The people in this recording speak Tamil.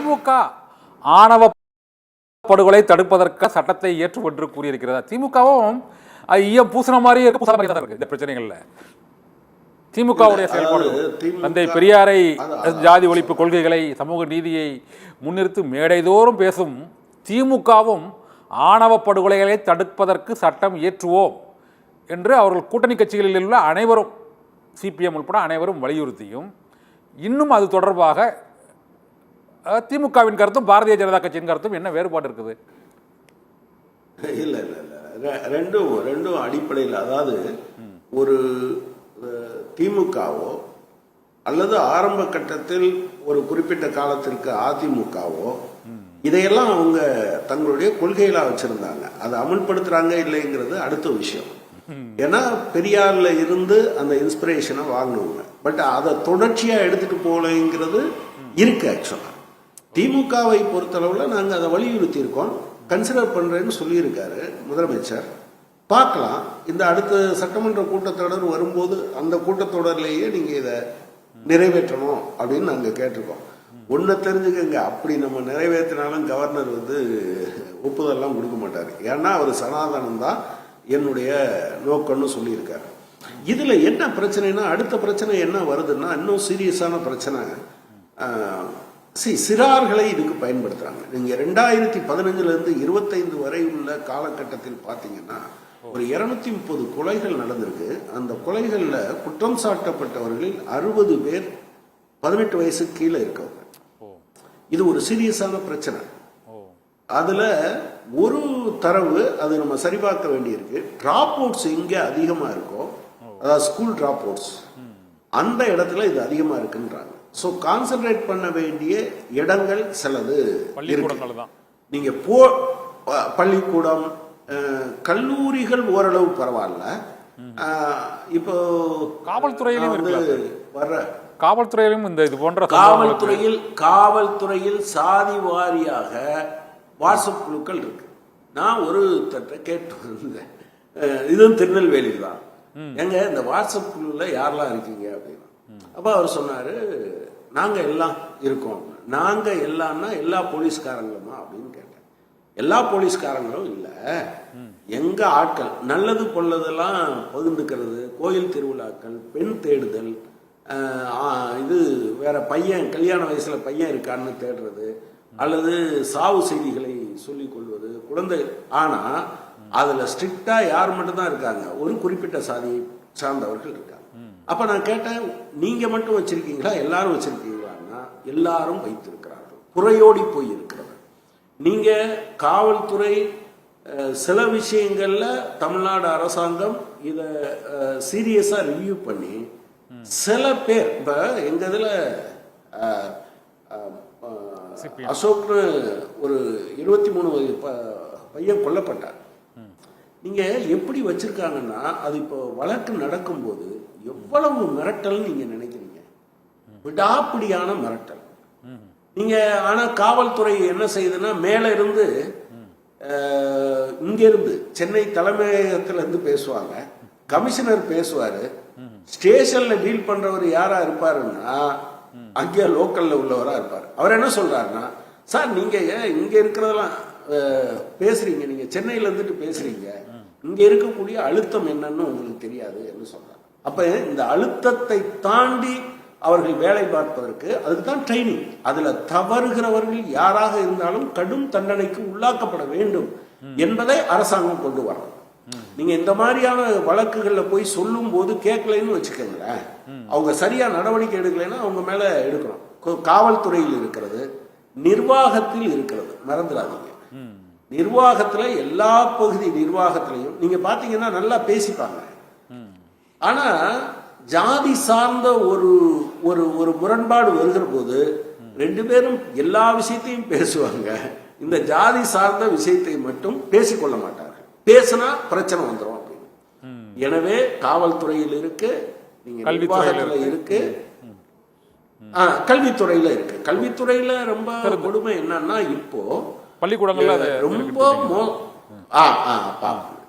திமுக ஆணவ படுகொலை தடுப்பதற்கு சட்டத்தை ஏற்றும் என்று கூறியிருக்கிறதா? திமுகவும் ஈயம் பூசண மாதிரி இருக்கு இந்த பிரச்சனைகள்ல. திமுகவுடைய செயல்பாடு தந்தை பெரியாரை, ஜாதி ஒழிப்பு கொள்கைகளை, சமூக நீதியை முன்னிறுத்தி மேடைதோறும் பேசும் திமுகவும் ஆணவ படுகொலைகளை தடுப்பதற்கு சட்டம் இயற்றுவோம் என்று அவர்கள் கூட்டணி கட்சிகளில் உள்ள அனைவரும், சிபிஎம் உட்பட அனைவரும் வலியுறுத்தியும், இன்னும் அது தொடர்பாக திமுகவின் கருத்தும் பாரதிய ஜனதா கட்சியின் கருத்தும் என்ன வேறுபாடு இருக்குது? இல்லை இல்லை இல்லை, ரெண்டும் அடிப்படையில், அதாவது ஒரு திமுகவோ அல்லது ஆரம்ப கட்டத்தில் ஒரு குறிப்பிட்ட காலத்திற்கு அதிமுகவோ இதையெல்லாம் அவங்க தங்களுடைய கொள்கைகளா வச்சிருந்தாங்க. அதை அமல்படுத்துறாங்க இல்லைங்கிறது அடுத்த விஷயம். ஏன்னா பெரியார்ல இருந்து அந்த இன்ஸ்பிரேஷனை வாங்கினவங்க, பட் அதை தொடர்ச்சியா எடுத்துட்டு போகலைங்கிறது இருக்கு. ஆக்சுவலா திமுகவை பொறுத்தளவுல நாங்க அதை வலியுறுத்தி இருக்கோம், கன்சிடர் பண்றேன்னு சொல்லியிருக்காரு முதலமைச்சர். பார்க்கலாம், இந்த அடுத்த சட்டமன்ற கூட்டத்தொடர் வரும்போது அந்த கூட்டத்தொடர்லேயே நீங்க இதை நிறைவேற்றணும் அப்படின்னு நாங்க கேட்டிருக்கோம். ஒன்னு தெரிஞ்சுக்கங்க, அப்படி நம்ம நிறைவேற்றினாலும் கவர்னர் ஒப்புதல்லாம் கொடுக்க மாட்டாரு. ஏன்னா அவர் சனாதனம் தான் என்னுடைய நோக்கம்னு சொல்லியிருக்காரு. இதுல என்ன பிரச்சனைனா, அடுத்த பிரச்சனை என்ன வருதுன்னா, இன்னும் சீரியஸான பிரச்சனை. சிறார்களை இதுக்கு பயன்படுத்துறாங்க. நீங்க 2015 இருந்து 25 வரை உள்ள காலகட்டத்தில் பாத்தீங்கன்னா ஒரு 230 கொலைகள் நடந்திருக்கு. அந்த கொலைகள்ல குற்றம் சாட்டப்பட்டவர்கள் 60 பேர் 18 வயசுக்கு கீழே இருக்கவங்க. இது ஒரு சீரியஸான பிரச்சனை. அதுல ஒரு தரவு அது நம்ம சரிபார்க்க வேண்டியிருக்கு. டிராப் அவுட்ஸ் எங்க அதிகமா இருக்கோ, அதாவது ஸ்கூல் டிராப் அவுட்ஸ், அந்த இடத்துல இது அதிகமா இருக்குன்றாங்க. ஸோ கான்சென்ட்ரேட் பண்ண வேண்டிய இடங்கள் சிலது இருக்கு. நீங்க பள்ளிக்கூடம், கல்லூரிகள் ஓரளவு பரவாயில்ல. இப்போ காவல்துறையிலும் வர்ற காவல்துறையிலும் இந்த இது போன்ற காவல்துறையில் சாதி வாரியாக வாட்ஸ்அப் குழுக்கள் இருக்கு. நான் ஒரு தட்டை கேட்டு வந்தேன், இதுவும் திருநெல்வேலியில் தான். எங்க இந்த வாட்ஸ்அப் குழுல யாரெல்லாம் இருக்கீங்க அப்படின்னு. அப்ப அவர் சொன்னாரு, நாங்க எல்லாம் இருக்கோம். நாங்க எல்லாம்னா எல்லா போலீஸ்காரங்களுமா அப்படின்னு கேட்டேன். எல்லா போலீஸ்காரங்களும் இல்ல, எங்க ஆட்கள் நல்லது கொள்ளதெல்லாம் பகிர்ந்துக்கிறது, கோயில் திருவிழாக்கள், பெண் தேடுதல், இது வேற பையன் கல்யாண வயசுல பையன் இருக்கான்னு தேடுறது, அல்லது சாவு செய்திகளை சொல்லிக் கொள்வது, குழந்தை. ஆனா அதுல ஸ்ட்ரிக்டா யார் மட்டும் தான் இருக்காங்க, ஒரு குறிப்பிட்ட சாதியை சார்ந்தவர்கள் இருக்காங்க. அப்ப நான் கேட்டேன், நீங்க மட்டும் வச்சிருக்கீங்களா, எல்லாரும் வச்சிருக்கீங்களான்னா எல்லாரும் வைத்திருக்கிறார்கள், குறையோடி போய் இருக்கிறது. நீங்க காவல்துறை சில விஷயங்கள்ல தமிழ்நாடு அரசாங்கம் இத சீரியஸா ரிவ்யூ பண்ணி சில பேர், இப்ப எங்க இதுல அசோக்னு ஒரு 23 வயது பையன் கொல்லப்பட்டார். நீங்க எப்படி வச்சிருக்காங்கன்னா, அது இப்போ வழக்கு நடக்கும்போது எவ்வளவு மிரட்டல் நீங்க நினைக்கிறீங்க, விடாப்பிடியான மிரட்டல். நீங்க ஆனா காவல்துறை என்ன செய்யுதுன்னா, மேல இருந்து இங்க இருந்து சென்னை தலைமையகத்துல இருந்து பேசுவாங்க, கமிஷனர் பேசுவாரு, ஸ்டேஷன்ல டீல் பண்றவர் யாரா இருப்பாருன்னா அங்கே லோக்கல்ல உள்ளவரா இருப்பாரு. அவர் என்ன சொல்றாருன்னா, சார் நீங்க இங்க இருக்கிறதெல்லாம் பேசுறீங்க, நீங்க சென்னையில இருந்துட்டு பேசுறீங்க, இங்க இருக்கக்கூடிய அழுத்தம் என்னன்னு உங்களுக்கு தெரியாது என்று சொல்றாரு. அப்ப இந்த அழுத்தத்தை தாண்டி அவர்கள் வேலை பார்ப்பதற்கு அதுக்கு தான் ட்ரைனிங். அதுல தவறுகிறவர்கள் யாராக இருந்தாலும் கடும் தண்டனைக்கு உள்ளாக்கப்பட வேண்டும் என்பதை அரசாங்கம் கொண்டு வரணும். நீங்க இந்த மாதிரியான வழக்குகள்ல போய் சொல்லும் போது கேட்கலன்னு வச்சுக்கோங்களேன், அவங்க சரியா நடவடிக்கை எடுக்கலைன்னா அவங்க மேல எடுக்கணும். காவல்துறையில் இருக்கிறது, நிர்வாகத்தில் இருக்கிறது, மறந்துடாதீங்க. நிர்வாகத்துல எல்லா பகுதி நிர்வாகத்திலையும் நீங்க பாத்தீங்கன்னா நல்லா பேசிப்பாங்க. ஆனா ஜாதி சார்ந்த ஒரு ஒரு ஒரு முரண்பாடு வருகிற போது ரெண்டு பேரும் எல்லா விஷயத்தையும் பேசுவாங்க, இந்த ஜாதி சார்ந்த விஷயத்தை மட்டும் பேசிக்கொள்ள மாட்டார்கள். பேசினா பிரச்சனை வந்துடும் அப்படின்னு. எனவே காவல்துறையில் இருக்கு, நீங்க நிர்வாகத்துல இருக்கு, கல்வித்துறையில இருக்கு. கல்வித்துறையில ரொம்ப கொடுமை என்னன்னா, இப்போ பள்ளிக்கூடங்கள்ல ரொம்ப